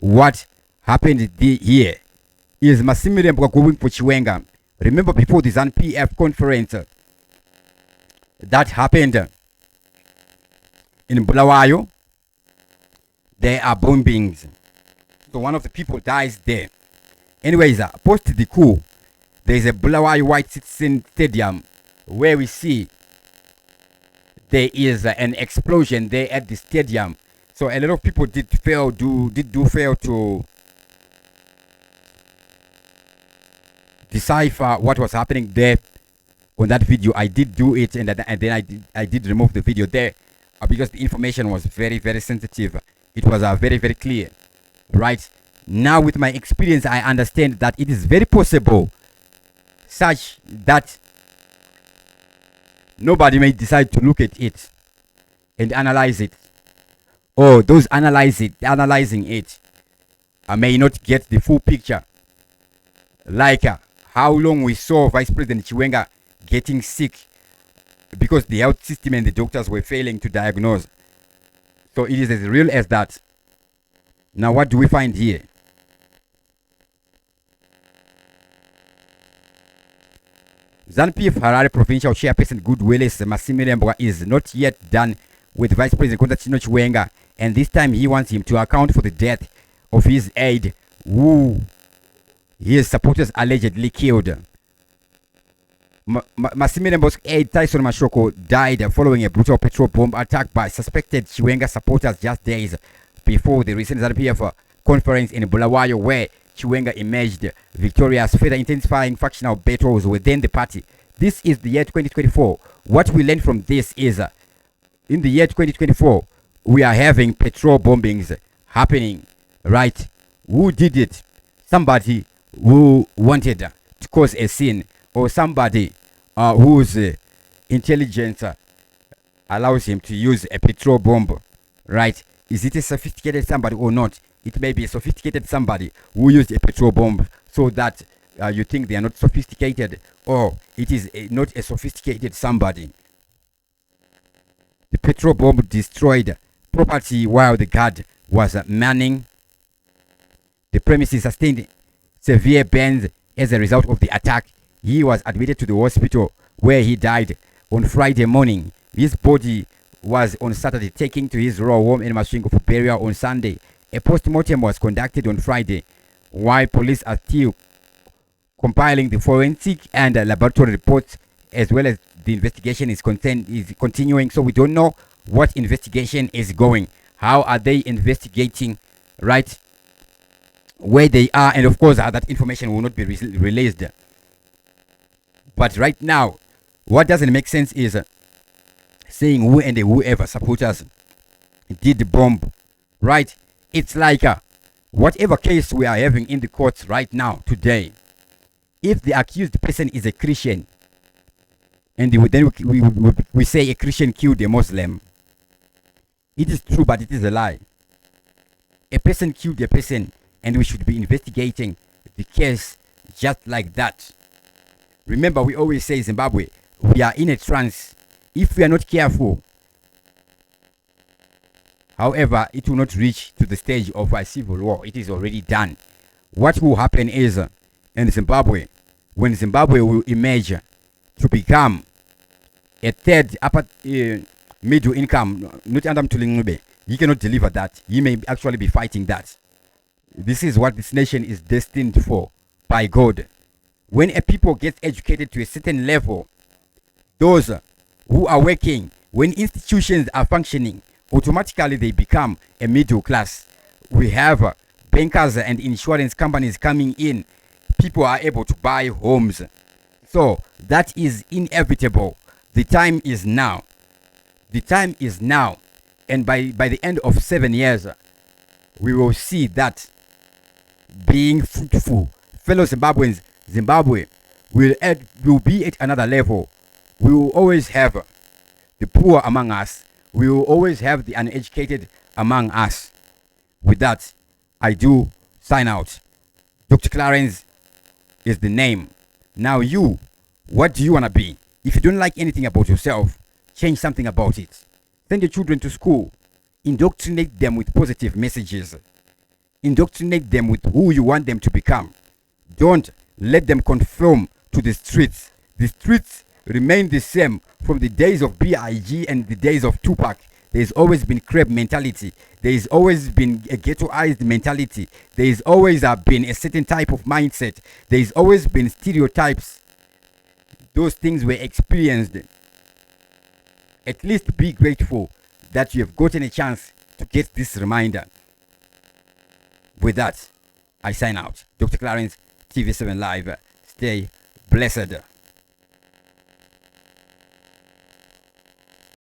what happened here is Masimirembwa going for Chiwenga. Remember before the ZANU-PF conference that happened in Bulawayo, there are bombings. So one of the people dies there. Anyways, post the coup, there is a Bulawayo White Citizen Stadium where we see there is an explosion there at the stadium. So a lot of people did fail to decipher what was happening there on that video. I did do it, and then I did remove the video there because the information was very, very sensitive. It was very, very clear. Right now, with my experience, I understand that it is very possible such that nobody may decide to look at it and analyze it, or those analyzing it may not get the full picture. Like how long we saw Vice President Chiwenga getting sick because the health system and the doctors were failing to diagnose. So it is as real as that. Now, what do we find here? ZANU-PF Harare Provincial Chairperson Goodwillis Masimirembwa is not yet done with Vice President Konstantino Chiwenga, and this time he wants him to account for the death of his aide, who his supporters allegedly killed. Masimirembwa's aide Tyson Mashoko died following a brutal petrol bomb attack by suspected Chiwenga supporters just days before the recent ZANU-PF conference in Bulawayo, where Chiwenga emerged victorious, further intensifying factional battles within the party. This is the year 2024. What we learned from this is in the year 2024, we are having petrol bombings happening, right? Who did it? Somebody who wanted to cause a scene, or somebody whose intelligence allows him to use a petrol bomb, right? Is it a sophisticated somebody or not? It may be a sophisticated somebody who used a petrol bomb so that you think they are not sophisticated, or it is not a sophisticated somebody. The petrol bomb destroyed property while the guard was manning the premises, sustained severe burns as a result of the attack. He was admitted to the hospital where he died on Friday morning. His body was on Saturday taken to his royal home in Masvingo for burial on Sunday. A post-mortem was conducted on Friday, while police are still compiling the forensic and laboratory reports, as well as the investigation is continuing. So we don't know what investigation is going. How are they investigating, right? Where they are, and of course that information will not be released. But right now, what doesn't make sense is saying who and whoever supporters did the bomb, right? It's like whatever case we are having in the courts right now today, if the accused person is a Christian, and then we say a Christian killed a Muslim, it is true, but it is a lie. A person killed a person, and we should be investigating the case just like that. Remember, we always say Zimbabwe, we are in a trance. If we are not careful, however, it will not reach to the stage of a civil war. It is already done. What will happen is in Zimbabwe, when Zimbabwe will emerge to become a third upper middle income, not under Mtulingube, he cannot deliver that. He may actually be fighting that. This is what this nation is destined for by God. When a people get educated to a certain level, those who are working, when institutions are functioning, automatically they become a middle class. We have bankers and insurance companies coming in. People are able to buy homes. So that is inevitable. The time is now. The time is now. And by the end of 7 years, we will see that being fruitful. Fellow Zimbabweans, Zimbabwe will be at another level. We will always have the poor among us. We will always have the uneducated among us. With that, I do sign out. Dr. Clarence is the name. Now you, what do you want to be? If you don't like anything about yourself, change something about it. Send your children to school. Indoctrinate them with positive messages. indoctrinate them with who you want them to become. Don't let them conform to the streets. The streets remain the same from the days of B.I.G. and the days of Tupac. There's always been crab mentality. There's always been a ghettoized mentality. There's always been a certain type of mindset. There's always been stereotypes. Those things were experienced. At least be grateful that you have gotten a chance to get this reminder. With that, I sign out. Dr. Clarence, TV7 Live. Stay blessed.